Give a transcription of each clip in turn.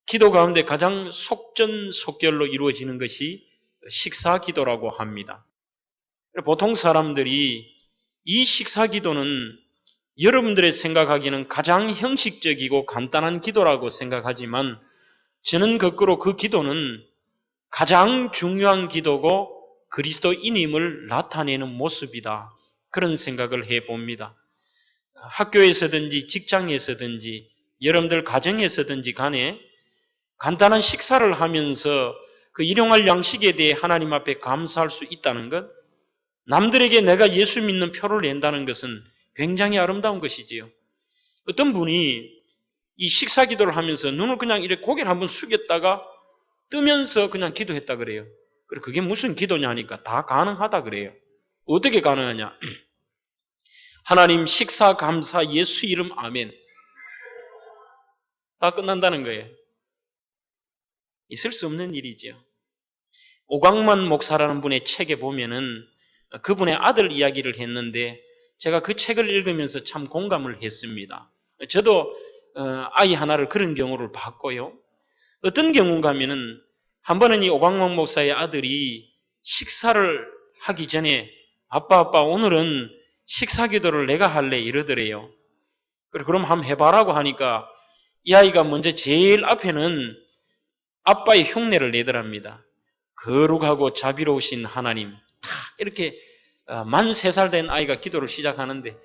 기도 가운데 가장 속전속결로 이루어지는 것이 식사 기도라고 합니다. 보통 사람들이 이 식사 기도는 여러분들의 생각하기에는 가장 형식적이고 간단한 기도라고 생각하지만 저는 거꾸로 그 기도는 가장 중요한 기도고 그리스도인임을 나타내는 모습이다. 그런 생각을 해봅니다. 학교에서든지 직장에서든지 여러분들 가정에서든지 간에 간단한 식사를 하면서 그 일용할 양식에 대해 하나님 앞에 감사할 수 있다는 것, 남들에게 내가 예수 믿는 표를 낸다는 것은 굉장히 아름다운 것이지요. 어떤 분이 이 식사 기도를 하면서 눈을 그냥 이렇게 고개를 한번 숙였다가 뜨면서 그냥 기도했다 그래요. 그래, 그게 무슨 기도냐 하니까 다 가능하다 그래요. 어떻게 가능하냐? 하나님 식사 감사 예수 이름 아멘. 다 끝난다는 거예요. 있을 수 없는 일이지요. 오광만 목사라는 분의 책에 보면은 그분의 아들 이야기를 했는데 제가 그 책을 읽으면서 참 공감을 했습니다. 저도 아이 하나를 그런 경우를 봤고요. 어떤 경우인가 하면은 한 번은 이 오광만 목사의 아들이 식사를 하기 전에 아빠 오늘은 식사 기도를 내가 할래 이러더래요. 그럼 한번 해봐라고 하니까 이 아이가 먼저 제일 앞에는 아빠의 흉내를 내더랍니다. 거룩하고 자비로우신 하나님. 이렇게 만 3살 된 아이가 기도를 시작하는데 야,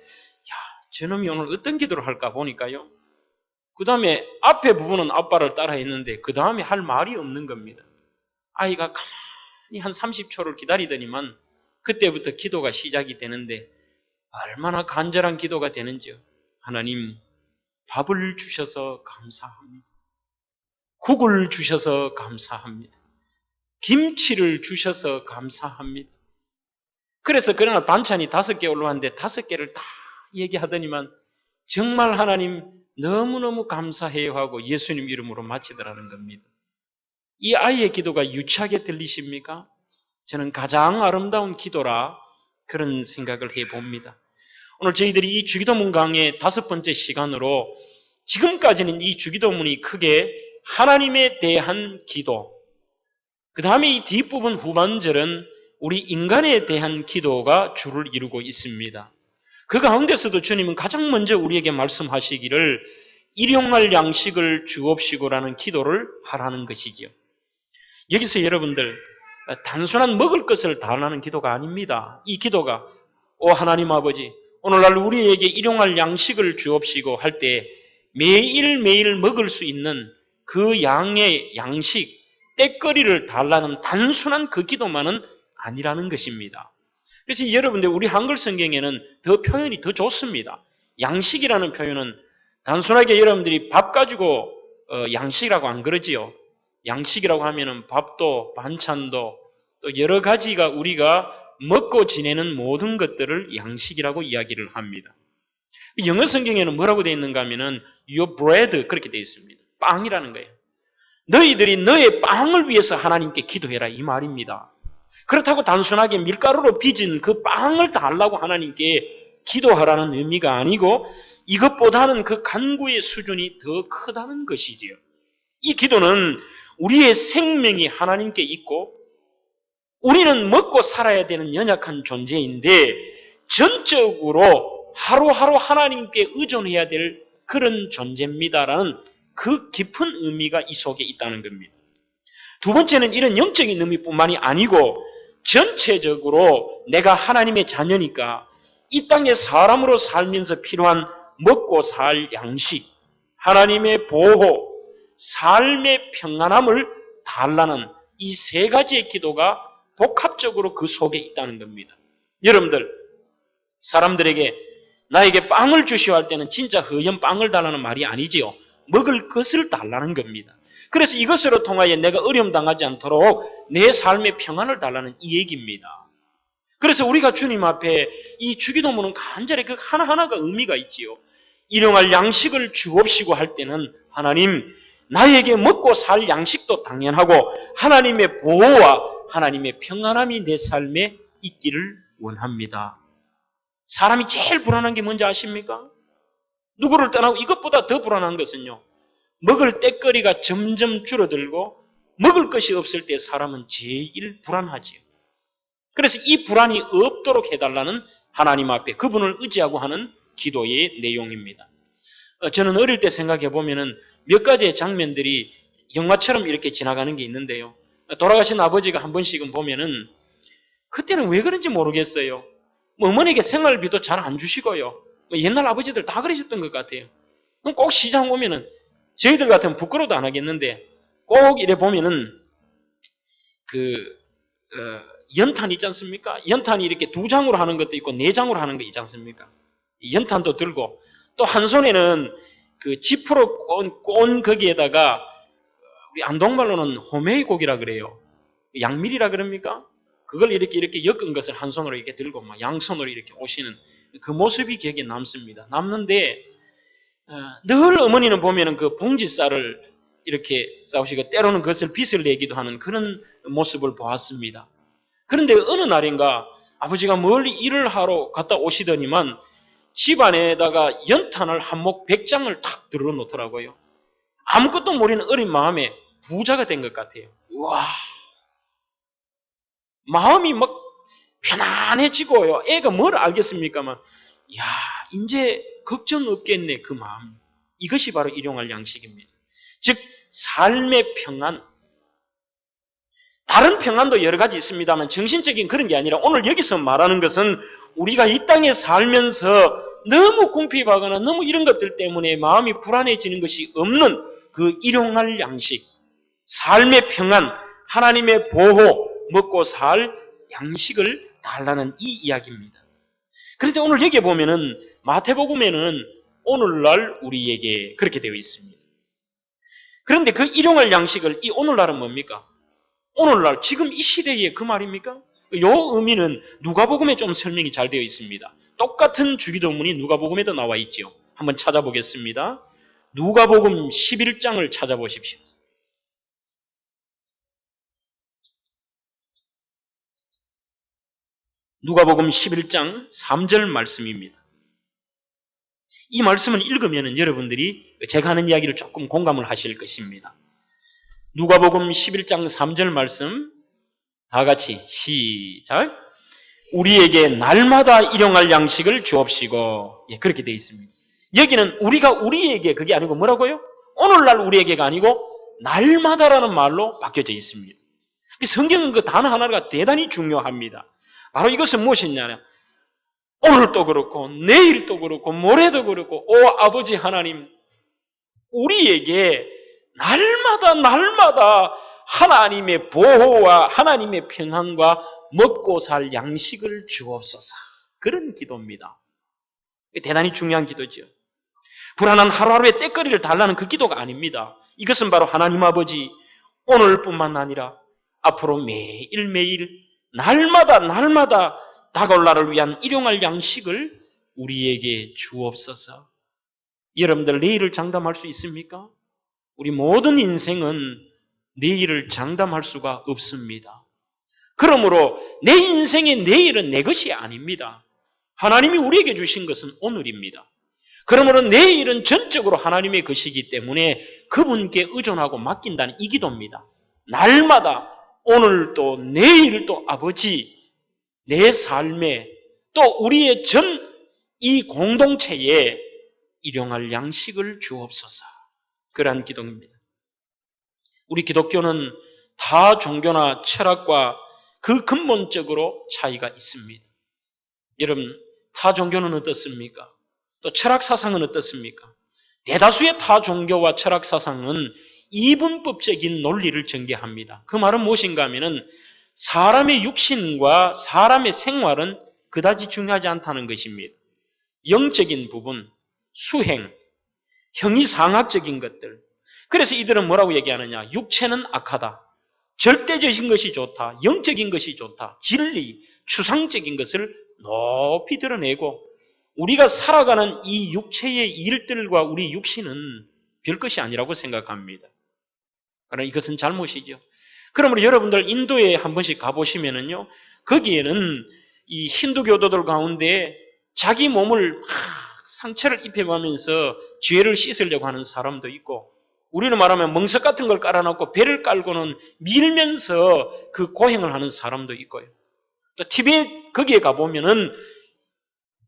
저놈이 오늘 어떤 기도를 할까 보니까요. 그 다음에 앞에 부분은 아빠를 따라 했는데 그 다음에 할 말이 없는 겁니다. 아이가 가만히 한 30초를 기다리더니만 그때부터 기도가 시작이 되는데 얼마나 간절한 기도가 되는지요. 하나님, 밥을 주셔서 감사합니다. 국을 주셔서 감사합니다. 김치를 주셔서 감사합니다. 그래서 그날 반찬이 5개 올라왔는데 5개를 다 얘기하더니만 정말 하나님 너무너무 감사해요 하고 예수님 이름으로 마치더라는 겁니다. 이 아이의 기도가 유치하게 들리십니까? 저는 가장 아름다운 기도라 그런 생각을 해봅니다. 오늘 저희들이 이 주기도문 강의 5번째 시간으로 지금까지는 이 주기도문이 크게 하나님에 대한 기도, 그 다음에 이 뒷부분 후반절은 우리 인간에 대한 기도가 주를 이루고 있습니다. 그 가운데서도 주님은 가장 먼저 우리에게 말씀하시기를 일용할 양식을 주옵시고라는 기도를 하라는 것이지요. 여기서 여러분들 단순한 먹을 것을 달라는 기도가 아닙니다. 이 기도가 하나님 아버지 오늘날 우리에게 일용할 양식을 주옵시고 할 때 매일매일 먹을 수 있는 그 양의 양식, 때거리를 달라는 단순한 그 기도만은 아니라는 것입니다. 그래서 여러분들 우리 한글 성경에는 더 표현이 더 좋습니다. 양식이라는 표현은 단순하게 여러분들이 밥 가지고 양식이라고 안 그러지요. 양식이라고 하면은 밥도 반찬도 또 여러 가지가 우리가 먹고 지내는 모든 것들을 양식이라고 이야기를 합니다. 영어 성경에는 뭐라고 되어 있는가 하면은 your bread 그렇게 되어 있습니다. 빵이라는 거예요. 너희들이 너의 빵을 위해서 하나님께 기도해라 이 말입니다. 그렇다고 단순하게 밀가루로 빚은 그 빵을 달라고 하나님께 기도하라는 의미가 아니고 이것보다는 그 간구의 수준이 더 크다는 것이지요. 이 기도는 우리의 생명이 하나님께 있고 우리는 먹고 살아야 되는 연약한 존재인데 전적으로 하루하루 하나님께 의존해야 될 그런 존재입니다라는 그 깊은 의미가 이 속에 있다는 겁니다. 두 번째는 이런 영적인 의미뿐만이 아니고 전체적으로 내가 하나님의 자녀니까 이 땅에 사람으로 살면서 필요한 먹고 살 양식, 하나님의 보호, 삶의 평안함을 달라는 이 3가지의 기도가 복합적으로 그 속에 있다는 겁니다. 여러분들, 사람들에게 나에게 빵을 주시오 할 때는 진짜 허연 빵을 달라는 말이 아니지요. 먹을 것을 달라는 겁니다. 그래서 이것으로 통하여 내가 어려움 당하지 않도록 내 삶의 평안을 달라는 이 얘기입니다. 그래서 우리가 주님 앞에 이 주기도문은 간절히 그 하나하나가 의미가 있지요. 일용할 양식을 주옵시고 할 때는 하나님 나에게 먹고 살 양식도 당연하고 하나님의 보호와 하나님의 평안함이 내 삶에 있기를 원합니다. 사람이 제일 불안한 게 뭔지 아십니까? 누구를 떠나고 이것보다 더 불안한 것은요. 먹을 때거리가 점점 줄어들고 먹을 것이 없을 때 사람은 제일 불안하지요. 그래서 이 불안이 없도록 해달라는 하나님 앞에 그분을 의지하고 하는 기도의 내용입니다. 저는 어릴 때 생각해 보면은 몇 가지의 장면들이 영화처럼 이렇게 지나가는 게 있는데요. 돌아가신 아버지가 한 번씩은 보면은 그때는 왜 그런지 모르겠어요. 어머니에게 생활비도 잘 안 주시고요. 옛날 아버지들 다 그러셨던 것 같아요. 꼭 시장 오면은 저희들 같으면 부끄러워도 안 하겠는데 꼭 이래 보면은 연탄 있지 않습니까? 연탄이 이렇게 2장으로 하는 것도 있고 4장으로 하는 거 있지 않습니까? 연탄도 들고 또 한 손에는 그 지프로 꼰 거기에다가 우리 안동말로는 호메이고기라 그래요. 양밀이라 그럽니까? 그걸 이렇게 엮은 것을 한 손으로 이렇게 들고 막 양손으로 이렇게 오시는 그 모습이 기억에 남습니다. 남는데 늘 어머니는 보면은 그 봉지쌀을 이렇게 싸우시고 때로는 그것을 빚을 내기도 하는 그런 모습을 보았습니다. 그런데 어느 날인가 아버지가 멀리 일을 하러 갔다 오시더니만 집 안에다가 연탄을 한목 100장을 탁 들어 놓더라고요. 아무것도 모르는 어린 마음에 부자가 된 것 같아요. 와, 마음이 막 편안해지고요. 애가 뭘 알겠습니까만, 야, 이제 걱정 없겠네 그 마음. 이것이 바로 일용할 양식입니다. 즉 삶의 평안. 다른 평안도 여러 가지 있습니다만 정신적인 그런 게 아니라 오늘 여기서 말하는 것은 우리가 이 땅에 살면서 너무 궁핍하거나 너무 이런 것들 때문에 마음이 불안해지는 것이 없는 그 일용할 양식, 삶의 평안, 하나님의 보호, 먹고 살 양식을 달라는 이 이야기입니다. 그런데 오늘 여기에 보면은 마태복음에는 오늘날 우리에게 그렇게 되어 있습니다. 그런데 그 일용할 양식을 이 오늘날은 뭡니까? 오늘날 지금 이 시대에 그 말입니까? 요 의미는 누가복음에 좀 설명이 잘 되어 있습니다. 똑같은 주기도문이 누가복음에도 나와 있죠. 한번 찾아보겠습니다. 누가복음 11장을 찾아보십시오. 누가복음 11장 3절 말씀입니다. 이 말씀을 읽으면 여러분들이 제가 하는 이야기를 조금 공감을 하실 것입니다. 누가복음 11장 3절 말씀 다 같이 시작. 우리에게 날마다 일용할 양식을 주옵시고. 예, 그렇게 되어 있습니다. 여기는 우리에게 그게 아니고 뭐라고요? 오늘날 우리에게가 아니고 날마다라는 말로 바뀌어져 있습니다. 성경은 그 단어 하나가 대단히 중요합니다. 바로 이것은 무엇이냐면 오늘도 그렇고 내일도 그렇고 모레도 그렇고 오 아버지 하나님 우리에게 날마다 하나님의 보호와 하나님의 평안과 먹고 살 양식을 주옵소서. 그런 기도입니다. 대단히 중요한 기도죠. 불안한 하루하루의 때거리를 달라는 그 기도가 아닙니다. 이것은 바로 하나님 아버지 오늘뿐만 아니라 앞으로 매일매일 날마다 다가올 날을 위한 일용할 양식을 우리에게 주옵소서. 여러분들 내일을 장담할 수 있습니까? 우리 모든 인생은 내일을 장담할 수가 없습니다. 그러므로 내 인생의 내일은 내 것이 아닙니다. 하나님이 우리에게 주신 것은 오늘입니다. 그러므로 내일은 전적으로 하나님의 것이기 때문에 그분께 의존하고 맡긴다는 이 기도입니다. 날마다 오늘도 내일도 아버지 내 삶에 또 우리의 전 이 공동체에 일용할 양식을 주옵소서. 그러한 기도입니다. 우리 기독교는 타 종교나 철학과 그 근본적으로 차이가 있습니다. 여러분, 타 종교는 어떻습니까? 또 철학 사상은 어떻습니까? 대다수의 타 종교와 철학 사상은 이분법적인 논리를 전개합니다. 그 말은 무엇인가 하면은 사람의 육신과 사람의 생활은 그다지 중요하지 않다는 것입니다. 영적인 부분, 수행, 형이상학적인 것들. 그래서 이들은 뭐라고 얘기하느냐? 육체는 악하다. 절대적인 것이 좋다. 영적인 것이 좋다. 진리, 추상적인 것을 높이 드러내고 우리가 살아가는 이 육체의 일들과 우리 육신은 별것이 아니라고 생각합니다. 그러나 이것은 잘못이죠. 그러므로 여러분들 인도에 한 번씩 가보시면은요, 거기에는 이 힌두교도들 가운데 자기 몸을 상처를 입혀가면서 죄를 씻으려고 하는 사람도 있고 우리는 말하면 멍석 같은 걸 깔아놓고 배를 깔고는 밀면서 그 고행을 하는 사람도 있고요. 또 티베트 거기에 가보면은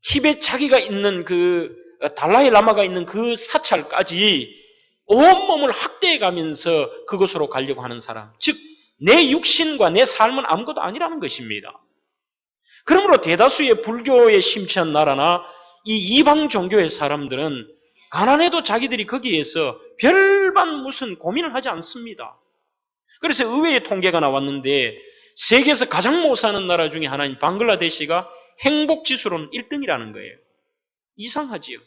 티베트 자기가 있는 그 달라이 라마가 있는 그 사찰까지 온몸을 학대해 가면서 그곳으로 가려고 하는 사람. 즉, 내 육신과 내 삶은 아무것도 아니라는 것입니다. 그러므로 대다수의 불교에 심취한 나라나 이 이방 종교의 사람들은 가난해도 자기들이 거기에서 별반 무슨 고민을 하지 않습니다. 그래서 의외의 통계가 나왔는데 세계에서 가장 못 사는 나라 중에 하나인 방글라데시가 행복지수로는 1등이라는 거예요. 이상하지요.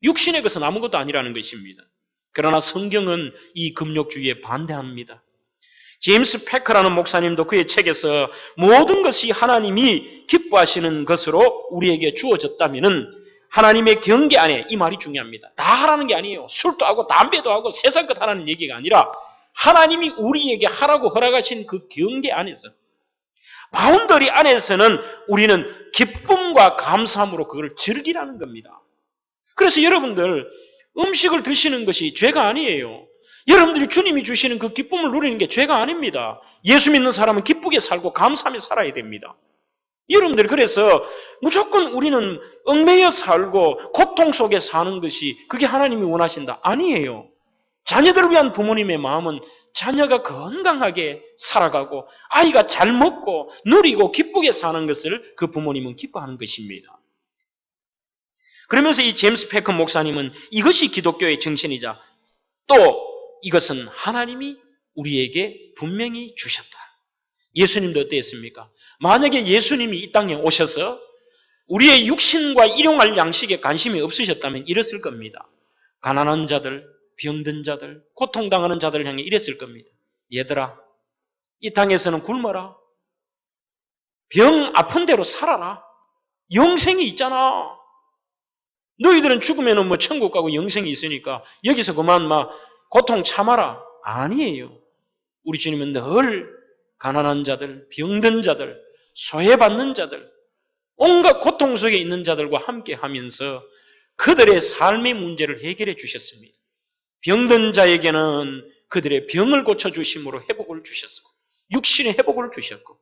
육신의 것은 아무것도 아니라는 것입니다. 그러나 성경은 이 금욕주의에 반대합니다. 제임스 패커라는 목사님도 그의 책에서 모든 것이 하나님이 기뻐하시는 것으로 우리에게 주어졌다면 하나님의 경계 안에, 이 말이 중요합니다. 다 하라는 게 아니에요. 술도 하고 담배도 하고 세상 것 하라는 얘기가 아니라 하나님이 우리에게 하라고 허락하신 그 경계 안에서, 바운더리 안에서는 우리는 기쁨과 감사함으로 그걸 즐기라는 겁니다. 그래서 여러분들 음식을 드시는 것이 죄가 아니에요. 여러분들이 주님이 주시는 그 기쁨을 누리는 게 죄가 아닙니다. 예수 믿는 사람은 기쁘게 살고 감사하며 살아야 됩니다. 여러분들 그래서 무조건 우리는 얽매여 살고 고통 속에 사는 것이 그게 하나님이 원하신다. 아니에요. 자녀들을 위한 부모님의 마음은 자녀가 건강하게 살아가고 아이가 잘 먹고 누리고 기쁘게 사는 것을 그 부모님은 기뻐하는 것입니다. 그러면서 이 제임스 패커 목사님은 이것이 기독교의 정신이자 또 이것은 하나님이 우리에게 분명히 주셨다. 예수님도 어땠습니까? 만약에 예수님이 이 땅에 오셔서 우리의 육신과 일용할 양식에 관심이 없으셨다면 이랬을 겁니다. 가난한 자들, 병든 자들, 고통당하는 자들을 향해 이랬을 겁니다. 얘들아, 이 땅에서는 굶어라. 병 아픈 대로 살아라. 영생이 있잖아. 너희들은 죽으면 뭐 천국 가고 영생이 있으니까 여기서 그만 막 고통 참아라. 아니에요. 우리 주님은 늘 가난한 자들, 병든 자들, 소외받는 자들, 온갖 고통 속에 있는 자들과 함께 하면서 그들의 삶의 문제를 해결해 주셨습니다. 병든 자에게는 그들의 병을 고쳐주심으로 회복을 주셨고 육신의 회복을 주셨고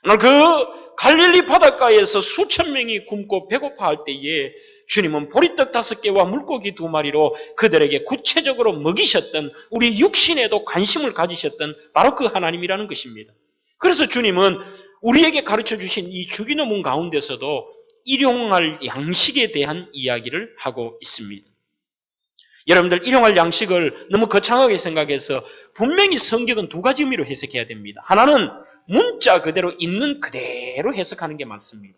오늘 그 갈릴리 바닷가에서 수천 명이 굶고 배고파할 때에 주님은 보리떡 5개와 물고기 2마리로 그들에게 구체적으로 먹이셨던 우리 육신에도 관심을 가지셨던 바로 그 하나님이라는 것입니다. 그래서 주님은 우리에게 가르쳐 주신 이 주기도문 가운데서도 일용할 양식에 대한 이야기를 하고 있습니다. 여러분들 일용할 양식을 너무 거창하게 생각해서 분명히 성경은 2가지 의미로 해석해야 됩니다. 하나는 문자 그대로 있는 그대로 해석하는 게 맞습니다.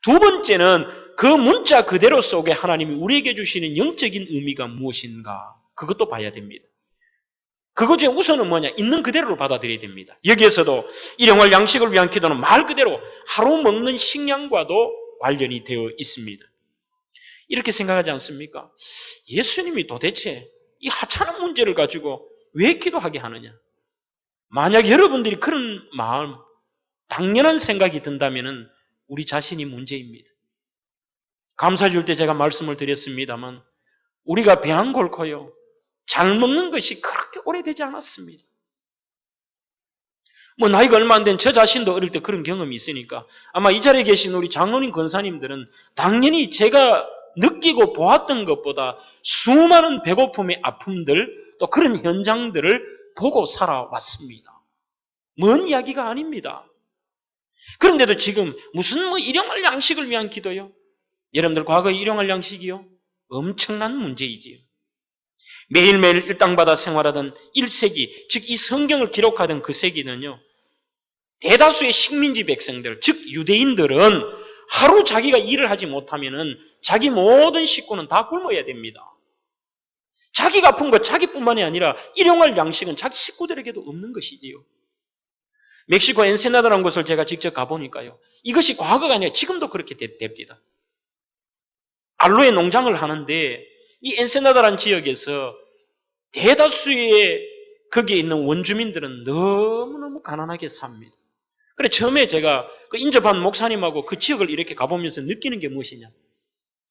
두 번째는 그 문자 그대로 속에 하나님이 우리에게 주시는 영적인 의미가 무엇인가 그것도 봐야 됩니다. 그것 중에 우선은 뭐냐? 있는 그대로를 받아들여야 됩니다. 여기에서도 일용할 양식을 위한 기도는 말 그대로 하루 먹는 식량과도 관련이 되어 있습니다. 이렇게 생각하지 않습니까? 예수님이 도대체 이 하찮은 문제를 가지고 왜 기도하게 하느냐? 만약 여러분들이 그런 마음, 당연한 생각이 든다면 우리 자신이 문제입니다. 감사 줄 때 제가 말씀을 드렸습니다만 우리가 배 안 골고요. 잘 먹는 것이 그렇게 오래되지 않았습니다. 뭐 나이가 얼마 안 된 저 자신도 어릴 때 그런 경험이 있으니까 아마 이 자리에 계신 우리 장로님 권사님들은 당연히 제가 느끼고 보았던 것보다 수많은 배고픔의 아픔들 또 그런 현장들을 보고 살아왔습니다. 먼 이야기가 아닙니다. 그런데도 지금 무슨 뭐 일용할 양식을 위한 기도요? 여러분들 과거에 일용할 양식이요? 엄청난 문제이지요. 매일매일 일당받아 생활하던 1세기, 즉 이 성경을 기록하던 그 세기는요. 대다수의 식민지 백성들, 즉 유대인들은 하루 자기가 일을 하지 못하면은 자기 모든 식구는 다 굶어야 됩니다. 자기가 아픈 것 자기뿐만이 아니라 일용할 양식은 자기 식구들에게도 없는 것이지요. 멕시코 엔세나다라는 곳을 제가 직접 가보니까요. 이것이 과거가 아니라 지금도 그렇게 됩니다. 알로에 농장을 하는데 이 엔세나다라는 지역에서 대다수의 거기에 있는 원주민들은 너무너무 가난하게 삽니다. 그래 처음에 제가 그 인접한 목사님하고 그 지역을 이렇게 가보면서 느끼는 게 무엇이냐.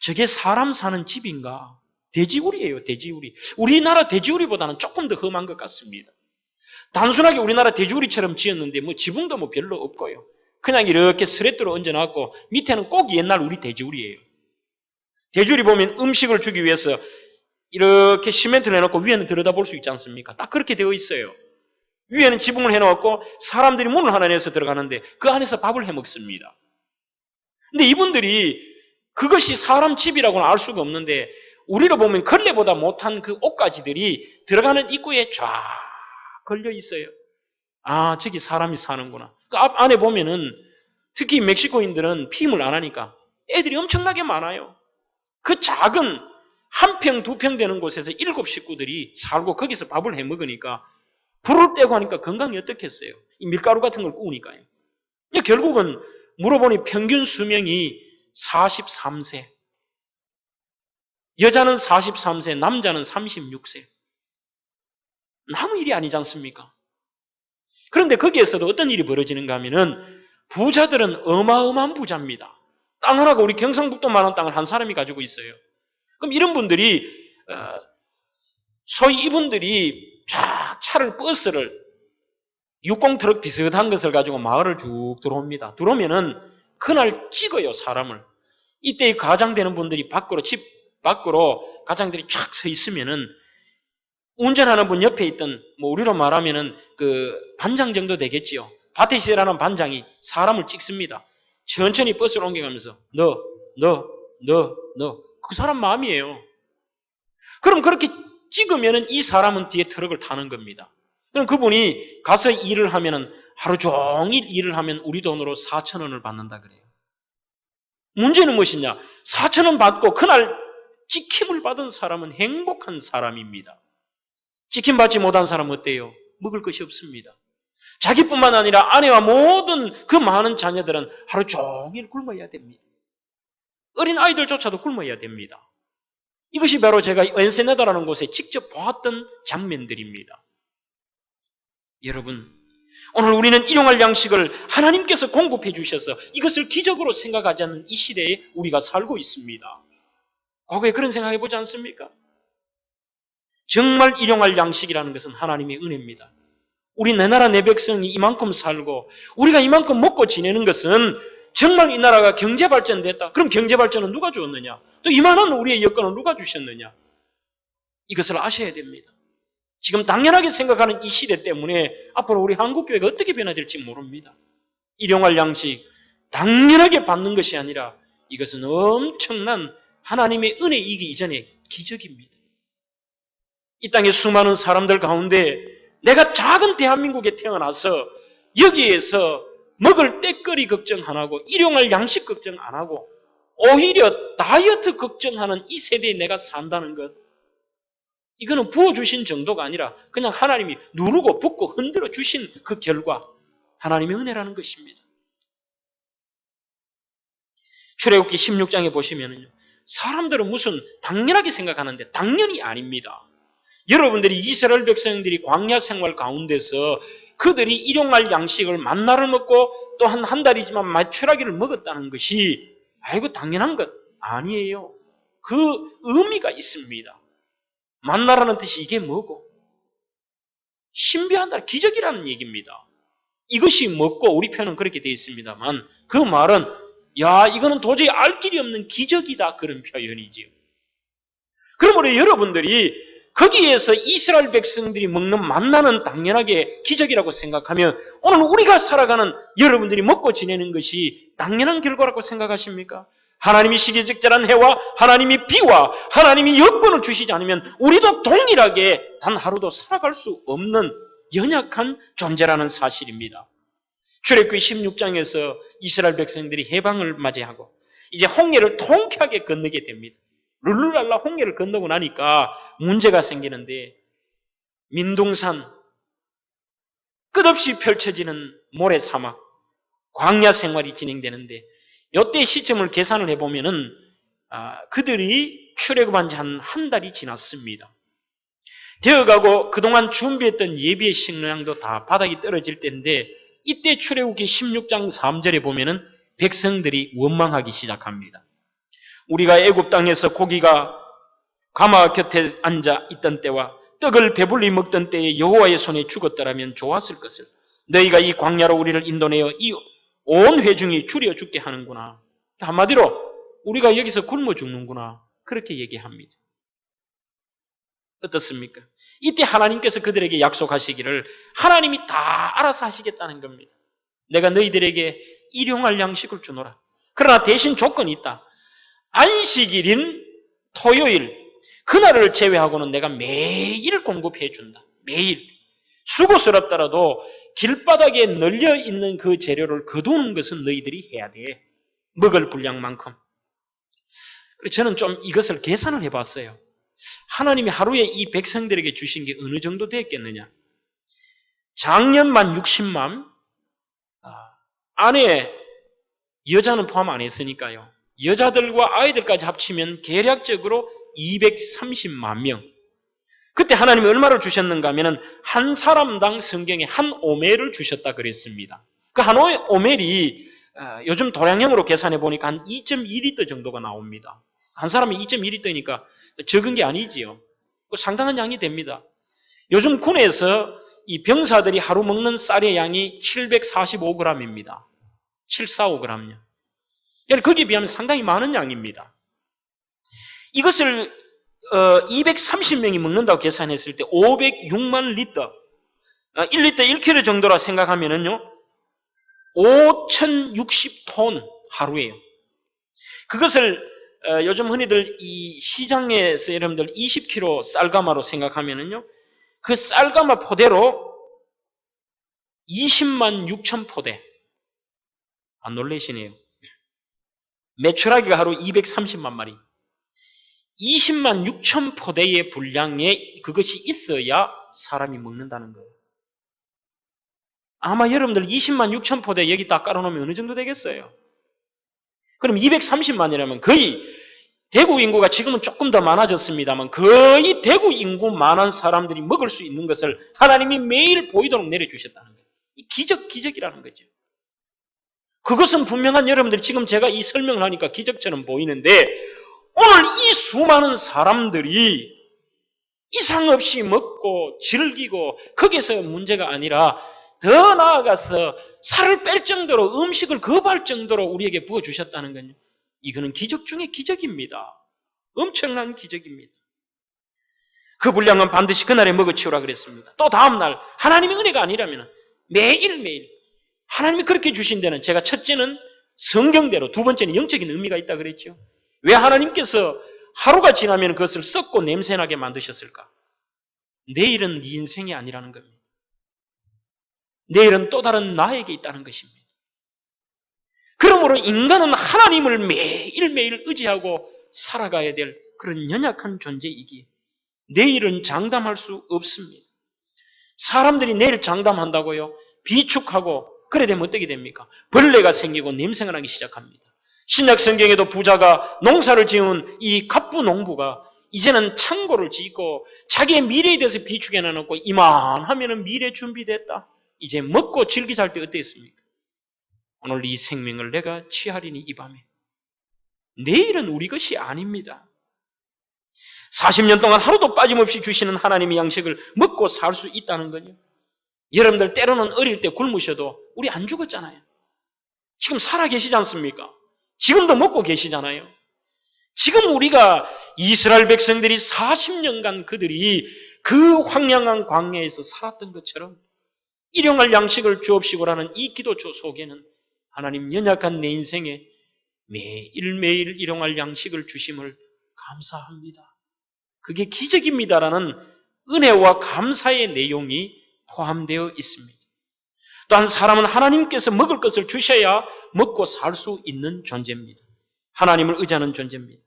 저게 사람 사는 집인가? 돼지우리예요, 돼지우리. 우리나라 돼지우리보다는 조금 더 험한 것 같습니다. 단순하게 우리나라 돼지우리처럼 지었는데 뭐 지붕도 뭐 별로 없고요. 그냥 이렇게 스레트로 얹어놨고 밑에는 꼭 옛날 우리 돼지우리예요. 돼지우리 보면 음식을 주기 위해서 이렇게 시멘트를 해놓고 위에는 들여다볼 수 있지 않습니까? 딱 그렇게 되어 있어요. 위에는 지붕을 해놓고 사람들이 문을 하나 내서 들어가는데 그 안에서 밥을 해 먹습니다. 근데 이분들이 그것이 사람 집이라고는 알 수가 없는데 우리로 보면 걸레보다 못한 그 옷가지들이 들어가는 입구에 쫙 걸려 있어요. 아, 저기 사람이 사는구나. 그 앞 안에 보면은 특히 멕시코인들은 피임을 안 하니까 애들이 엄청나게 많아요. 그 작은 한 평, 두 평 되는 곳에서 7 식구들이 살고 거기서 밥을 해 먹으니까 불을 떼고 하니까 건강이 어떻겠어요? 이 밀가루 같은 걸 구우니까요. 결국은 물어보니 평균 수명이 43세. 여자는 43세, 남자는 36세. 아무 일이 아니지 않습니까? 그런데 거기에서도 어떤 일이 벌어지는가 하면은 부자들은 어마어마한 부자입니다. 땅 하나가 우리 경상북도만한 땅을 한 사람이 가지고 있어요. 그럼 이런 분들이 소위 이분들이 쫙 차를 버스를 60트럭 비슷한 것을 가지고 마을을 쭉 들어옵니다. 들어오면은 그날 찍어요, 사람을. 이때 가장되는 분들이 밖으로 집 밖으로 가장들이 쫙 서 있으면은 운전하는 분 옆에 있던 뭐 우리로 말하면은 그 반장 정도 되겠지요. 밭에서 일하는 반장이 사람을 찍습니다. 천천히 버스를 옮겨가면서 너 그 사람 마음이에요. 그럼 그렇게 찍으면은 이 사람은 뒤에 트럭을 타는 겁니다. 그럼 그분이 가서 일을 하면은 하루 종일 일을 하면 우리 돈으로 4,000원을 받는다 그래요. 문제는 무엇이냐? 4,000원 받고 그날 찍힘을 받은 사람은 행복한 사람입니다. 찍힘 받지 못한 사람은 어때요? 먹을 것이 없습니다. 자기뿐만 아니라 아내와 모든 그 많은 자녀들은 하루 종일 굶어야 됩니다. 어린 아이들조차도 굶어야 됩니다. 이것이 바로 제가 엔세나다라는 곳에 직접 보았던 장면들입니다. 여러분, 오늘 우리는 일용할 양식을 하나님께서 공급해 주셔서 이것을 기적으로 생각하지 않는 이 시대에 우리가 살고 있습니다. 과거에 그런 생각해 보지 않습니까? 정말 일용할 양식이라는 것은 하나님의 은혜입니다. 우리 내 나라 내 백성이 이만큼 살고 우리가 이만큼 먹고 지내는 것은 정말 이 나라가 경제 발전됐다. 그럼 경제 발전은 누가 주었느냐? 또 이만한 우리의 여건을 누가 주셨느냐? 이것을 아셔야 됩니다. 지금 당연하게 생각하는 이 시대 때문에 앞으로 우리 한국교회가 어떻게 변화될지 모릅니다. 일용할 양식 당연하게 받는 것이 아니라 이것은 엄청난 하나님의 은혜이기 이전에 기적입니다. 이 땅에 수많은 사람들 가운데 내가 작은 대한민국에 태어나서 여기에서 먹을 때거리 걱정 안 하고 일용할 양식 걱정 안 하고 오히려 다이어트 걱정하는 이 세대에 내가 산다는 것, 이거는 부어주신 정도가 아니라 그냥 하나님이 누르고 붓고 흔들어 주신 그 결과 하나님의 은혜라는 것입니다. 출애굽기 16장에 보시면요, 사람들은 무슨 당연하게 생각하는데 당연히 아닙니다. 여러분들이 이스라엘 백성들이 광야 생활 가운데서 그들이 일용할 양식을 만나를 먹고 또 한 달이지만 마추라기를 먹었다는 것이 아이고 당연한 것 아니에요. 그 의미가 있습니다. 만나라는 뜻이 이게 뭐고? 신비하다, 기적이라는 얘기입니다. 이것이 먹고 우리 표현은 그렇게 되어 있습니다만 그 말은 야 이거는 도저히 알 길이 없는 기적이다 그런 표현이지요. 그러므로 여러분들이 거기에서 이스라엘 백성들이 먹는 만나는 당연하게 기적이라고 생각하면 오늘 우리가 살아가는 여러분들이 먹고 지내는 것이 당연한 결과라고 생각하십니까? 하나님이 시기적절한 해와 하나님이 비와 하나님이 여건을 주시지 않으면 우리도 동일하게 단 하루도 살아갈 수 없는 연약한 존재라는 사실입니다. 출애굽기 16장에서 이스라엘 백성들이 해방을 맞이하고 이제 홍해를 통쾌하게 건너게 됩니다. 룰루랄라 홍해를 건너고 나니까 문제가 생기는데 민둥산, 끝없이 펼쳐지는 모래사막, 광야 생활이 진행되는데 이때 시점을 계산을 해보면은 그들이 출애굽한 지 한 달이 지났습니다. 되어가고 그동안 준비했던 예비의 식량도 다 바닥이 떨어질 때인데 이때 출애굽기 16장 3절에 보면은 백성들이 원망하기 시작합니다. 우리가 애굽 땅에서 고기가 가마 곁에 앉아 있던 때와 떡을 배불리 먹던 때에 여호와의 손에 죽었더라면 좋았을 것을. 너희가 이 광야로 우리를 인도내어 이 온 회중이 줄여 죽게 하는구나. 한마디로 우리가 여기서 굶어 죽는구나. 그렇게 얘기합니다. 어떻습니까? 이때 하나님께서 그들에게 약속하시기를 하나님이 다 알아서 하시겠다는 겁니다. 내가 너희들에게 일용할 양식을 주노라. 그러나 대신 조건이 있다. 안식일인 토요일, 그날을 제외하고는 내가 매일 공급해 준다. 매일. 수고스럽더라도 길바닥에 널려 있는 그 재료를 거두는 것은 너희들이 해야 돼. 먹을 분량만큼. 그래서 저는 좀 이것을 계산을 해봤어요. 하나님이 하루에 이 백성들에게 주신 게 어느 정도 됐겠느냐. 작년만 60만, 안에 여자는 포함 안 했으니까요. 여자들과 아이들까지 합치면 대략적으로 230만 명. 그때 하나님이 얼마를 주셨는가 하면 한 사람당 성경에 한 오멜을 주셨다 그랬습니다. 그 한 오멜이 요즘 도량형으로 계산해 보니까 한 2.2리터 정도가 나옵니다. 한 사람이 2.2리터니까 적은 게 아니지요. 상당한 양이 됩니다. 요즘 군에서 이 병사들이 하루 먹는 쌀의 양이 745g입니다. 745g요. 거기에 비하면 상당히 많은 양입니다. 이것을 230명이 먹는다고 계산했을 때 506만 리터, 1리터 1kg 정도라 생각하면은요, 5,060톤 하루에요. 그것을 요즘 흔히들 이 시장에서 여러분들 20kg 쌀가마로 생각하면은요, 그 쌀가마 포대로 20만 6천 포대. 안 놀라시네요. 메추라기가 하루 230만 마리. 20만 6천 포대의 분량에 그것이 있어야 사람이 먹는다는 거예요. 아마 여러분들 20만 6천 포대 여기 딱 깔아놓으면 어느 정도 되겠어요? 그럼 230만이라면 거의 대구 인구가 지금은 조금 더 많아졌습니다만 거의 대구 인구만한 사람들이 먹을 수 있는 것을 하나님이 매일 보이도록 내려주셨다는 거예요. 기적이라는 거죠. 그것은 분명한 여러분들 지금 제가 이 설명을 하니까 기적처럼 보이는데 오늘 이 수많은 사람들이 이상 없이 먹고 즐기고 거기서 문제가 아니라 더 나아가서 살을 뺄 정도로 음식을 거부할 정도로 우리에게 부어주셨다는 건요. 이거는 기적 중에 기적입니다. 엄청난 기적입니다. 그 분량은 반드시 그날에 먹어치우라 그랬습니다. 또 다음날 하나님의 은혜가 아니라면 매일매일 하나님이 그렇게 주신 데는 제가 첫째는 성경대로, 두 번째는 영적인 의미가 있다 그랬죠. 왜 하나님께서 하루가 지나면 그것을 썩고 냄새나게 만드셨을까? 내일은 네 인생이 아니라는 겁니다. 내일은 또 다른 나에게 있다는 것입니다. 그러므로 인간은 하나님을 매일매일 의지하고 살아가야 될 그런 연약한 존재이기에 내일은 장담할 수 없습니다. 사람들이 내일 장담한다고요? 비축하고 그래 되면 어떻게 됩니까? 벌레가 생기고 냄새가 나기 시작합니다. 신약 성경에도 부자가 농사를 지은 이 갑부 농부가 이제는 창고를 짓고 자기의 미래에 대해서 비축해 놔놓고 이만하면 미래 준비됐다. 이제 먹고 즐기자 할 때 어땠습니까? 오늘 이 생명을 내가 취하리니 이 밤에. 내일은 우리 것이 아닙니다. 40년 동안 하루도 빠짐없이 주시는 하나님의 양식을 먹고 살 수 있다는 거죠. 여러분들 때로는 어릴 때 굶으셔도 우리 안 죽었잖아요. 지금 살아 계시지 않습니까? 지금도 먹고 계시잖아요. 지금 우리가 이스라엘 백성들이 40년간 그들이 그 황량한 광야에서 살았던 것처럼 일용할 양식을 주옵시고라는 이 기도조 속에는 하나님 연약한 내 인생에 매일매일 일용할 양식을 주심을 감사합니다. 그게 기적입니다라는 은혜와 감사의 내용이 포함되어 있습니다. 또한 사람은 하나님께서 먹을 것을 주셔야 먹고 살 수 있는 존재입니다. 하나님을 의지하는 존재입니다.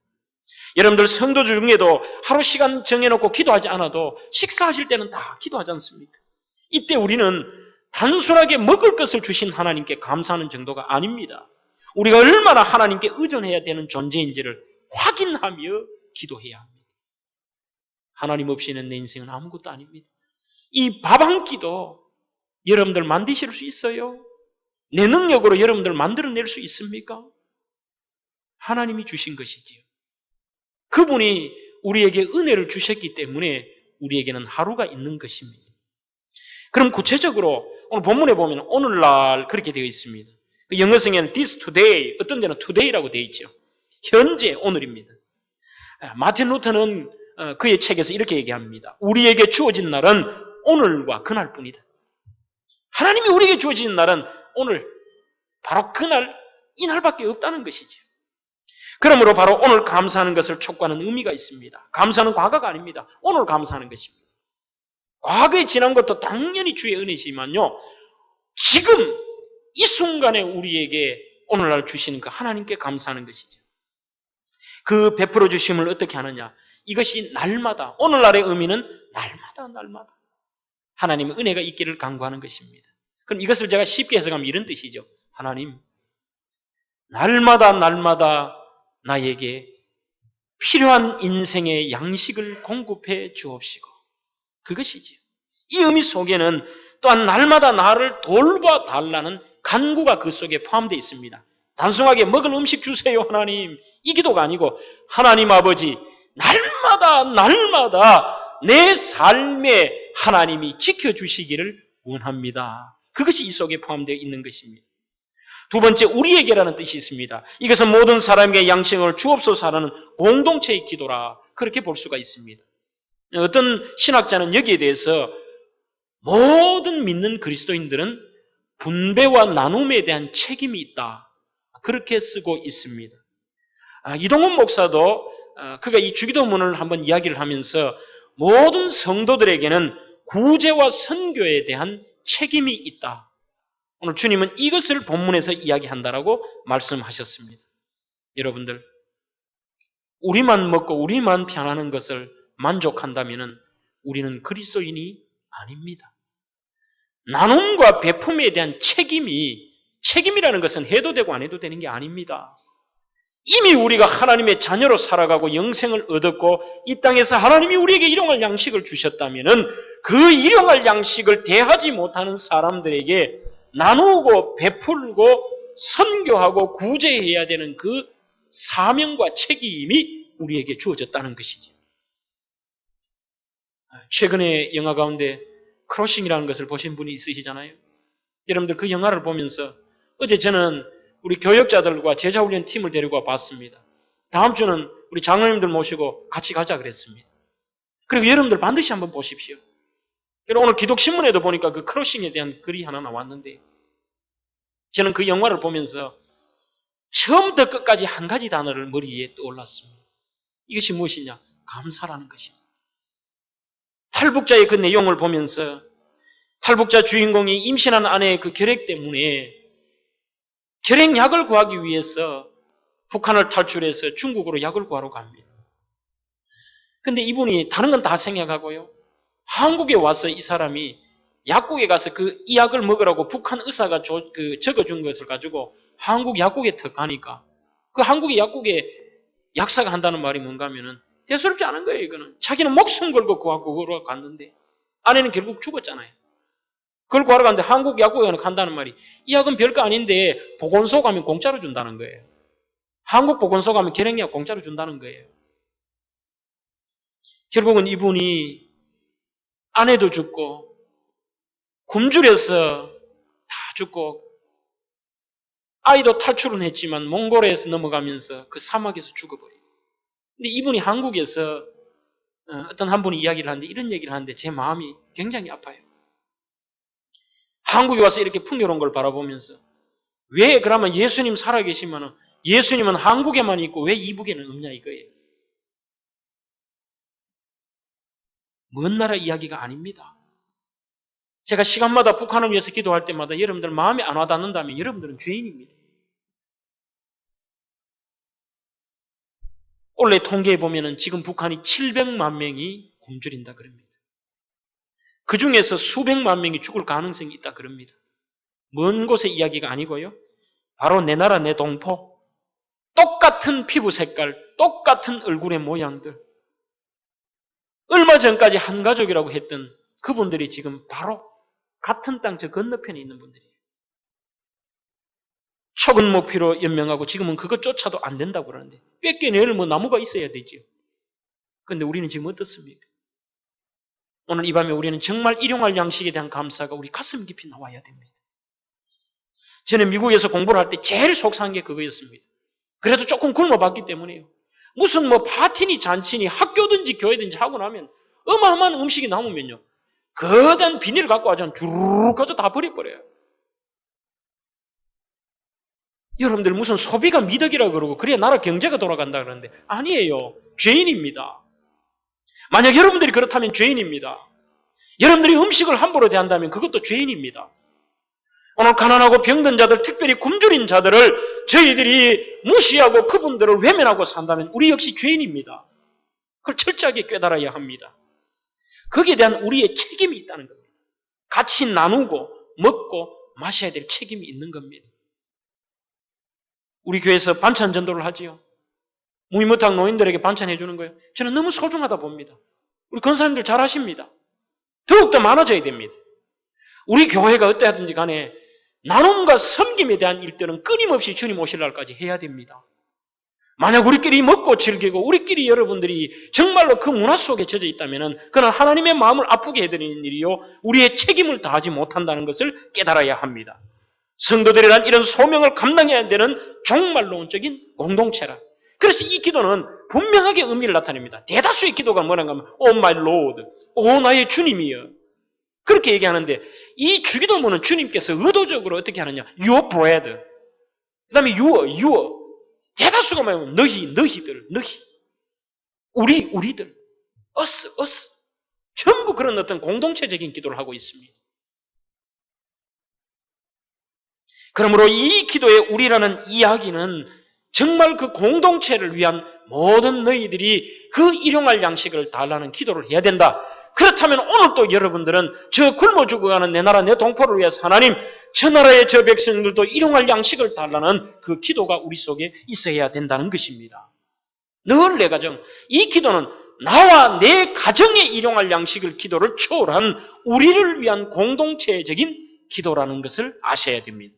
여러분들 성도들 중에도 하루 시간 정해놓고 기도하지 않아도 식사하실 때는 다 기도하지 않습니까? 이때 우리는 단순하게 먹을 것을 주신 하나님께 감사하는 정도가 아닙니다. 우리가 얼마나 하나님께 의존해야 되는 존재인지를 확인하며 기도해야 합니다. 하나님 없이는 내 인생은 아무것도 아닙니다. 이 밥 한 끼도 여러분들 만드실 수 있어요? 내 능력으로 여러분들 만들어낼 수 있습니까? 하나님이 주신 것이지요. 그분이 우리에게 은혜를 주셨기 때문에 우리에게는 하루가 있는 것입니다. 그럼 구체적으로 오늘 본문에 보면 오늘날 그렇게 되어 있습니다. 영어성에는 this today, 어떤 데는 today라고 되어 있죠. 현재, 오늘입니다. 마틴 루터는 그의 책에서 이렇게 얘기합니다. 우리에게 주어진 날은 오늘과 그날뿐이다. 하나님이 우리에게 주어진 날은 오늘, 바로 그날, 이날밖에 없다는 것이죠. 그러므로 바로 오늘 감사하는 것을 촉구하는 의미가 있습니다. 감사는 과거가 아닙니다. 오늘 감사하는 것입니다. 과거에 지난 것도 당연히 주의 은혜지만요, 지금 이 순간에 우리에게 오늘날 주시는 그 하나님께 감사하는 것이죠. 그 베풀어 주심을 어떻게 하느냐? 이것이 날마다, 오늘날의 의미는 날마다 하나님의 은혜가 있기를 간구하는 것입니다. 그럼 이것을 제가 쉽게 해석하면 이런 뜻이죠. 하나님, 날마다 나에게 필요한 인생의 양식을 공급해 주옵시고, 그것이지요. 이 의미 속에는 또한 날마다 나를 돌봐달라는 간구가 그 속에 포함되어 있습니다. 단순하게 먹을 음식 주세요 하나님, 이 기도가 아니고 하나님 아버지, 날마다 내 삶에 하나님이 지켜주시기를 원합니다. 그것이 이 속에 포함되어 있는 것입니다. 두 번째, 우리에게라는 뜻이 있습니다. 이것은 모든 사람에게 양식을 주옵소서 하는 공동체의 기도라, 그렇게 볼 수가 있습니다. 어떤 신학자는 여기에 대해서 모든 믿는 그리스도인들은 분배와 나눔에 대한 책임이 있다, 그렇게 쓰고 있습니다. 이동훈 목사도 그가 이 주기도문을 한번 이야기를 하면서 모든 성도들에게는 구제와 선교에 대한 책임이 있다, 오늘 주님은 이것을 본문에서 이야기한다라고 말씀하셨습니다. 여러분들, 우리만 먹고 우리만 편하는 것을 만족한다면 우리는 그리스도인이 아닙니다. 나눔과 베품에 대한 책임이라는 것은 해도 되고 안 해도 되는 게 아닙니다. 이미 우리가 하나님의 자녀로 살아가고 영생을 얻었고 이 땅에서 하나님이 우리에게 일용할 양식을 주셨다면 그 일용할 양식을 대하지 못하는 사람들에게 나누고 베풀고 선교하고 구제해야 되는 그 사명과 책임이 우리에게 주어졌다는 것이죠. 최근에 영화 가운데 크로싱이라는 것을 보신 분이 있으시잖아요. 여러분들 그 영화를 보면서 어제 저는 우리 교역자들과 제자훈련 팀을 데리고 봤습니다. 다음 주는 우리 장로님들 모시고 같이 가자 그랬습니다. 그리고 여러분들 반드시 한번 보십시오. 여러분 오늘 기독신문에도 보니까 그 크로싱에 대한 글이 하나 나왔는데 저는 그 영화를 보면서 처음부터 끝까지 한 가지 단어를 머리에 떠올랐습니다. 이것이 무엇이냐? 감사라는 것입니다. 탈북자의 그 내용을 보면서 탈북자 주인공이 임신한 아내의 그 결핵 때문에 결핵약을 구하기 위해서 북한을 탈출해서 중국으로 약을 구하러 갑니다. 근데 이분이 다른 건 다 생략하고요, 한국에 와서 이 사람이 약국에 가서 이 약을 먹으라고 북한 의사가 적어준 것을 가지고 한국 약국에 턱 가니까 그 한국의 약국에 약사가 한다는 말이 뭔가 하면은 대수롭지 않은 거예요. 이거는 자기는 목숨 걸고 구하러 갔는데 아내는 결국 죽었잖아요. 그걸 구하러 갔는데 한국 약국에 간다는 말이 이 약은 별거 아닌데 보건소 가면 공짜로 준다는 거예요. 한국 보건소 가면 결핵약 공짜로 준다는 거예요. 결국은 이분이 아내도 죽고 굶주려서 다 죽고 아이도 탈출은 했지만 몽골에서 넘어가면서 그 사막에서 죽어버려요. 근데 이분이 한국에서 어떤 한 분이 이야기를 하는데 이런 얘기를 하는데 제 마음이 굉장히 아파요. 한국에 와서 이렇게 풍요로운 걸 바라보면서 왜 그러면 예수님 살아계시면 예수님은 한국에만 있고 왜 이북에는 없냐 이거예요. 먼 나라 이야기가 아닙니다. 제가 시간마다 북한을 위해서 기도할 때마다 여러분들 마음에 안 와닿는다면 여러분들은 죄인입니다. 원래 통계에 보면은 지금 북한이 700만 명이 굶주린다 그럽니다. 그 중에서 수백만 명이 죽을 가능성이 있다 그럽니다. 먼 곳의 이야기가 아니고요. 바로 내 나라 내 동포, 똑같은 피부 색깔, 똑같은 얼굴의 모양들, 얼마 전까지 한 가족이라고 했던 그분들이 지금 바로 같은 땅 저 건너편에 있는 분들이에요. 촉은 목피로 연명하고 지금은 그것조차도 안 된다고 그러는데 뺏겨낼 나무가 있어야 되죠. 그런데 우리는 지금 어떻습니까? 오늘 이 밤에 우리는 정말 일용할 양식에 대한 감사가 우리 가슴 깊이 나와야 됩니다. 저는 미국에서 공부를 할 때 제일 속상한 게 그거였습니다. 그래도 조금 굶어봤기 때문에요. 무슨 뭐 파티니 잔치니 학교든지 교회든지 하고 나면 어마어마한 음식이 남으면요. 거대한 비닐을 갖고 와서 주르륵 가서 다 버려버려요. 여러분들 무슨 소비가 미덕이라고 그러고 그래야 나라 경제가 돌아간다 그러는데 아니에요. 죄인입니다. 만약 여러분들이 그렇다면 죄인입니다. 여러분들이 음식을 함부로 대한다면 그것도 죄인입니다. 오늘 가난하고 병든 자들, 특별히 굶주린 자들을 저희들이 무시하고 그분들을 외면하고 산다면 우리 역시 죄인입니다. 그걸 철저하게 깨달아야 합니다. 거기에 대한 우리의 책임이 있다는 겁니다. 같이 나누고 먹고 마셔야 될 책임이 있는 겁니다. 우리 교회에서 반찬 전도를 하지요. 무위무탁 노인들에게 반찬해 주는 거예요. 저는 너무 소중하다 봅니다. 우리 권사님들 잘 하십니다. 더욱더 많아져야 됩니다. 우리 교회가 어떠하든지 간에 나눔과 섬김에 대한 일들은 끊임없이 주님 오실 날까지 해야 됩니다. 만약 우리끼리 먹고 즐기고 우리끼리 여러분들이 정말로 그 문화 속에 젖어 있다면 그는 하나님의 마음을 아프게 해드리는 일이요 우리의 책임을 다하지 못한다는 것을 깨달아야 합니다. 성도들이란 이런 소명을 감당해야 되는 종말론적인 공동체라. 그래서 이 기도는 분명하게 의미를 나타냅니다. 대다수의 기도가 뭐라고 하면 Oh my Lord, 오 나의 주님이여 그렇게 얘기하는데 이 주기도문은 주님께서 의도적으로 어떻게 하느냐 Your bread 그 다음에 your 대다수가 뭐냐면 너희들 우리들 us 전부 그런 어떤 공동체적인 기도를 하고 있습니다. 그러므로 이 기도의 우리라는 이야기는 정말 그 공동체를 위한 모든 너희들이 그 일용할 양식을 달라는 기도를 해야 된다. 그렇다면 오늘 또 여러분들은 저 굶어 죽어가는 내 나라 내 동포를 위해서 하나님 저 나라의 저 백성들도 일용할 양식을 달라는 그 기도가 우리 속에 있어야 된다는 것입니다. 늘 내 가정 이 기도는 나와 내 가정의 일용할 양식을 기도를 초월한 우리를 위한 공동체적인 기도라는 것을 아셔야 됩니다.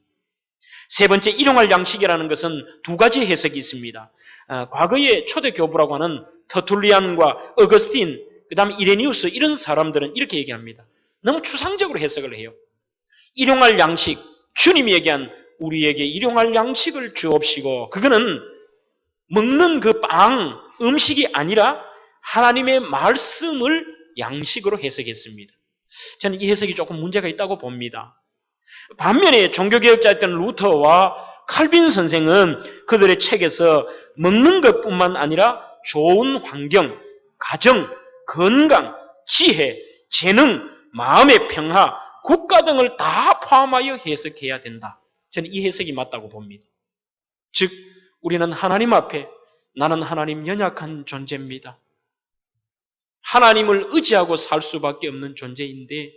세 번째 일용할 양식이라는 것은 두 가지 해석이 있습니다. 과거의 초대 교부라고 하는 터툴리안과 어거스틴 그 다음에 이레니우스 이런 사람들은 이렇게 얘기합니다. 너무 추상적으로 해석을 해요. 일용할 양식, 주님이 얘기한 우리에게 일용할 양식을 주옵시고 그거는 먹는 그 빵, 음식이 아니라 하나님의 말씀을 양식으로 해석했습니다. 저는 이 해석이 조금 문제가 있다고 봅니다. 반면에 종교개혁자였던 루터와 칼빈 선생은 그들의 책에서 먹는 것뿐만 아니라 좋은 환경, 가정, 건강, 지혜, 재능, 마음의 평화, 국가 등을 다 포함하여 해석해야 된다. 저는 이 해석이 맞다고 봅니다. 즉 우리는 하나님 앞에 나는 하나님 연약한 존재입니다. 하나님을 의지하고 살 수밖에 없는 존재인데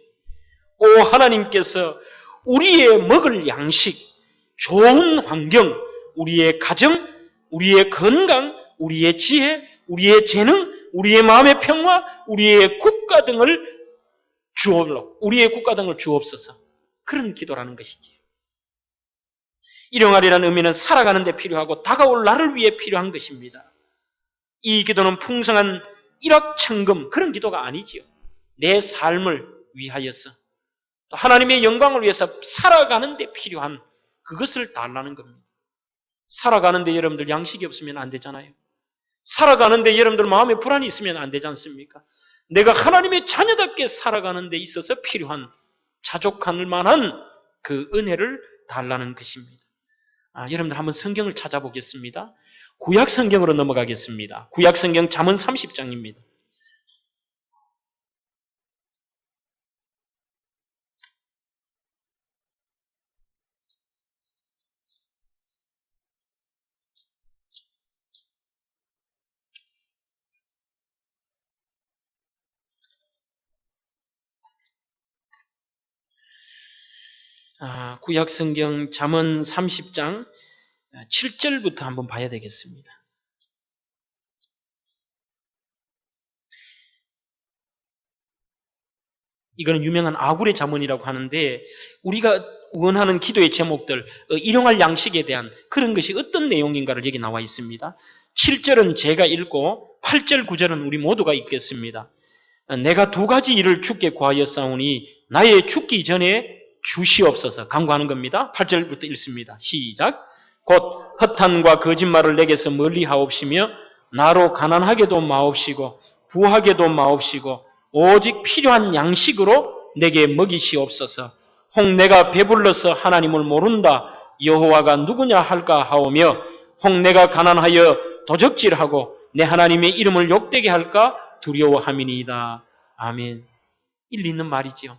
오 하나님께서 우리의 먹을 양식, 좋은 환경, 우리의 가정, 우리의 건강, 우리의 지혜, 우리의 재능, 우리의 마음의 평화, 우리의 국가 등을 주옵소서. 그런 기도라는 것이지요. 일용할이라는 의미는 살아가는 데 필요하고 다가올 나를 위해 필요한 것입니다. 이 기도는 풍성한 일확천금 그런 기도가 아니지요. 내 삶을 위하여서 또 하나님의 영광을 위해서 살아가는 데 필요한 그것을 달라는 겁니다. 살아가는 데 여러분들 양식이 없으면 안 되잖아요. 살아가는 데 여러분들 마음에 불안이 있으면 안 되지 않습니까? 내가 하나님의 자녀답게 살아가는 데 있어서 필요한 자족할 만한 그 은혜를 달라는 것입니다. 여러분들 한번 성경을 찾아보겠습니다. 구약 성경으로 넘어가겠습니다. 구약 성경 잠언 30장입니다. 구약 성경 잠언 30장 7절부터 한번 봐야 되겠습니다. 이거는 유명한 아굴의 잠언이라고 하는데 우리가 원하는 기도의 제목들, 일용할 양식에 대한 그런 것이 어떤 내용인가를 여기 나와 있습니다. 7절은 제가 읽고 8절 9절은 우리 모두가 읽겠습니다. 내가 두 가지 일을 주께 구하였사오니 나의 죽기 전에 주시옵소서. 간구하는 겁니다. 8절부터 읽습니다. 시작. 곧 허탄과 거짓말을 내게서 멀리하옵시며 나로 가난하게도 마옵시고 부하게도 마옵시고 오직 필요한 양식으로 내게 먹이시옵소서. 혹 내가 배불러서 하나님을 모른다 여호와가 누구냐 할까 하오며 혹 내가 가난하여 도적질하고 내 하나님의 이름을 욕되게 할까 두려워함이니이다. 아멘. 일리 있는 말이지요.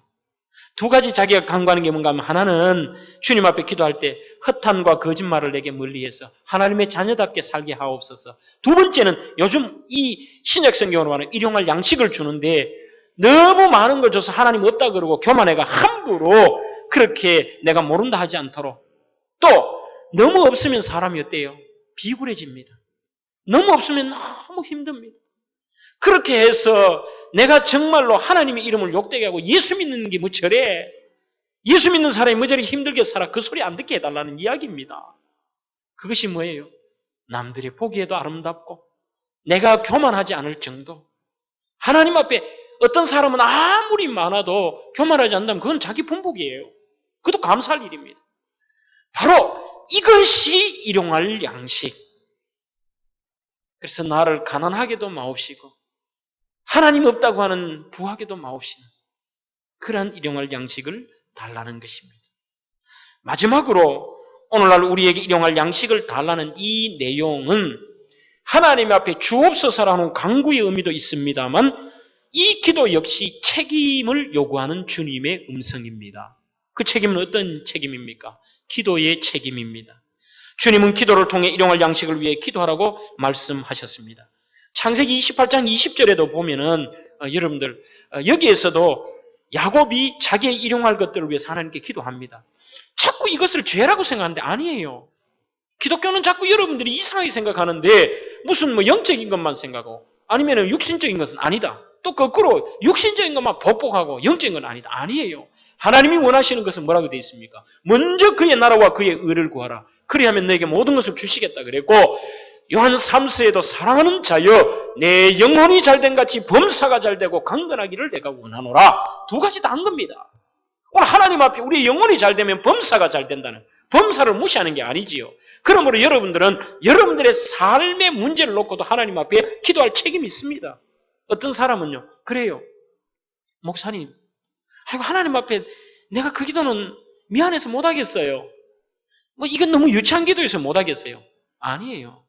두 가지 자기가 간구하는 게 뭔가 하면 하나는 주님 앞에 기도할 때 허탄과 거짓말을 내게 멀리해서 하나님의 자녀답게 살게 하옵소서. 두 번째는 요즘 이 신약 성경으로 말하는 일용할 양식을 주는데 너무 많은 걸 줘서 하나님 없다 그러고 교만해가 함부로 그렇게 내가 모른다 하지 않도록. 또 너무 없으면 사람이 어때요? 비굴해집니다. 너무 없으면 너무 힘듭니다. 그렇게 해서 내가 정말로 하나님의 이름을 욕되게 하고 예수 믿는 게 뭐 저래? 예수 믿는 사람이 뭐 저리 힘들게 살아? 그 소리 안 듣게 해달라는 이야기입니다. 그것이 뭐예요? 남들이 보기에도 아름답고 내가 교만하지 않을 정도. 하나님 앞에 어떤 사람은 아무리 많아도 교만하지 않는다면 그건 자기 분복이에요. 그것도 감사할 일입니다. 바로 이것이 일용할 양식. 그래서 나를 가난하게도 마옵시고 하나님 없다고 하는 부하게도 마옵시는 그러한 일용할 양식을 달라는 것입니다. 마지막으로 오늘날 우리에게 일용할 양식을 달라는 이 내용은 하나님 앞에 주옵소서라는 간구의 의미도 있습니다만 이 기도 역시 책임을 요구하는 주님의 음성입니다. 그 책임은 어떤 책임입니까? 기도의 책임입니다. 주님은 기도를 통해 일용할 양식을 위해 기도하라고 말씀하셨습니다. 창세기 28장 20절에도 보면은 여러분들 여기에서도 야곱이 자기의 일용할 것들을 위해서 하나님께 기도합니다. 자꾸 이것을 죄라고 생각하는데 아니에요. 기독교는 자꾸 여러분들이 이상하게 생각하는데 무슨 뭐 영적인 것만 생각하고 아니면 육신적인 것은 아니다. 또 거꾸로 육신적인 것만 복복하고 영적인 건 아니다. 아니에요. 하나님이 원하시는 것은 뭐라고 되어 있습니까? 먼저 그의 나라와 그의 의를 구하라. 그리하면 너에게 모든 것을 주시겠다 그랬고 요한 3서에도 사랑하는 자여 내 영혼이 잘된 같이 범사가 잘되고 강건하기를 내가 원하노라. 두 가지 다 한 겁니다. 오늘 하나님 앞에 우리의 영혼이 잘되면 범사가 잘된다는 범사를 무시하는 게 아니지요. 그러므로 여러분들은 여러분들의 삶의 문제를 놓고도 하나님 앞에 기도할 책임이 있습니다. 어떤 사람은요. 그래요. 목사님 아이고 하나님 앞에 내가 그 기도는 미안해서 못하겠어요. 뭐 이건 너무 유치한 기도여서 못하겠어요. 아니에요.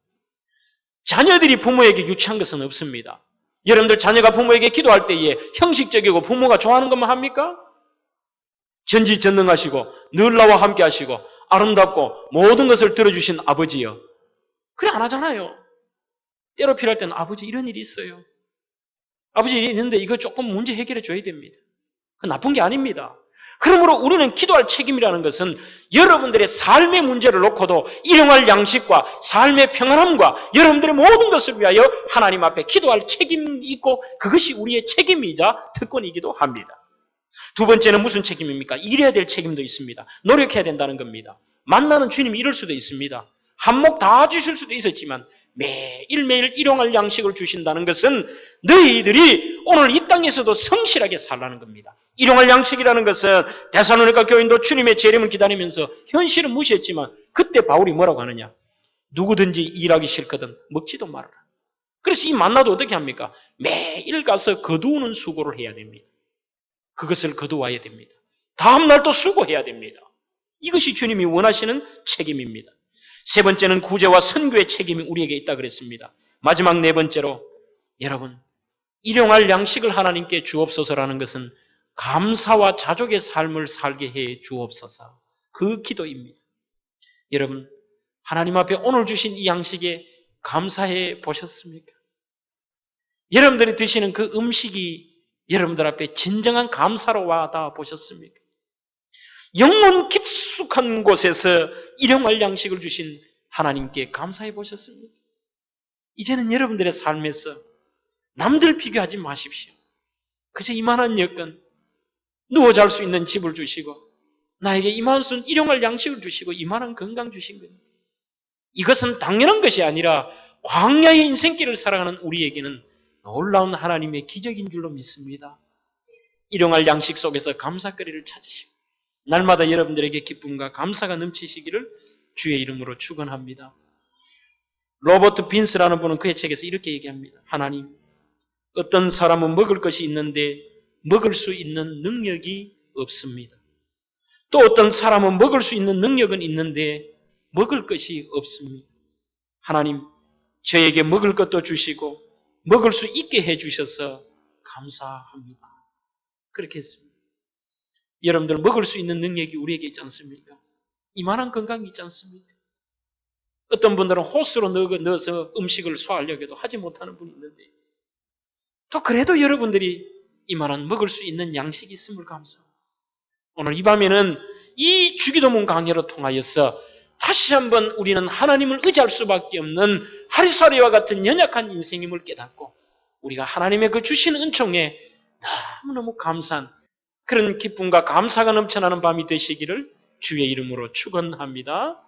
자녀들이 부모에게 유치한 것은 없습니다. 여러분들 자녀가 부모에게 기도할 때에 형식적이고 부모가 좋아하는 것만 합니까? 전지전능하시고 늘 나와 함께 하시고 아름답고 모든 것을 들어주신 아버지요. 그래 안 하잖아요. 때로 필요할 때는 아버지 이런 일이 있어요. 아버지 일이 있는데 이거 조금 문제 해결해 줘야 됩니다. 그건 나쁜 게 아닙니다. 그러므로 우리는 기도할 책임이라는 것은 여러분들의 삶의 문제를 놓고도 일용할 양식과 삶의 평안함과 여러분들의 모든 것을 위하여 하나님 앞에 기도할 책임이 있고 그것이 우리의 책임이자 특권이기도 합니다. 두 번째는 무슨 책임입니까? 일해야 될 책임도 있습니다. 노력해야 된다는 겁니다. 만나는 주님이 이럴 수도 있습니다. 한몫 다 주실 수도 있었지만 매일매일 일용할 양식을 주신다는 것은 너희들이 오늘 이 땅에서도 성실하게 살라는 겁니다. 일용할 양식이라는 것은 데살로니가 교인도 주님의 재림을 기다리면서 현실은 무시했지만 그때 바울이 뭐라고 하느냐? 누구든지 일하기 싫거든 먹지도 말아라. 그래서 이 만나도 어떻게 합니까? 매일 가서 거두는 수고를 해야 됩니다. 그것을 거두어야 됩니다. 다음 날 또 수고해야 됩니다. 이것이 주님이 원하시는 책임입니다. 세 번째는 구제와 선교의 책임이 우리에게 있다 그랬습니다. 마지막 네 번째로 여러분 일용할 양식을 하나님께 주옵소서라는 것은 감사와 자족의 삶을 살게 해 주옵소서. 그 기도입니다. 여러분 하나님 앞에 오늘 주신 이 양식에 감사해 보셨습니까? 여러분들이 드시는 그 음식이 여러분들 앞에 진정한 감사로 와닿아 보셨습니까? 영혼 깊숙한 곳에서 일용할 양식을 주신 하나님께 감사해 보셨습니까? 이제는 여러분들의 삶에서 남들 비교하지 마십시오. 그저 이만한 여건, 누워 잘 수 있는 집을 주시고 나에게 이만한 일용할 양식을 주시고 이만한 건강 주신 겁니다. 이것은 당연한 것이 아니라 광야의 인생길을 살아가는 우리에게는 놀라운 하나님의 기적인 줄로 믿습니다. 일용할 양식 속에서 감사거리를 찾으시고 날마다 여러분들에게 기쁨과 감사가 넘치시기를 주의 이름으로 축원합니다. 로버트 빈스라는 분은 그의 책에서 이렇게 얘기합니다. 하나님, 어떤 사람은 먹을 것이 있는데 먹을 수 있는 능력이 없습니다. 또 어떤 사람은 먹을 수 있는 능력은 있는데 먹을 것이 없습니다. 하나님, 저에게 먹을 것도 주시고 먹을 수 있게 해주셔서 감사합니다. 그렇게 했습니다. 여러분들 먹을 수 있는 능력이 우리에게 있지 않습니까? 이만한 건강이 있지 않습니까? 어떤 분들은 호스로 넣어서 음식을 소화하려고 해도 하지 못하는 분이 있는데 또 그래도 여러분들이 이만한 먹을 수 있는 양식이 있음을 감사합니다. 오늘 이 밤에는 이 주기도문 강해로 통하여서 다시 한번 우리는 하나님을 의지할 수밖에 없는 하리사리와 같은 연약한 인생임을 깨닫고 우리가 하나님의 그 주신 은총에 너무너무 감사한 그런 기쁨과 감사가 넘쳐나는 밤이 되시기를 주의 이름으로 축원합니다.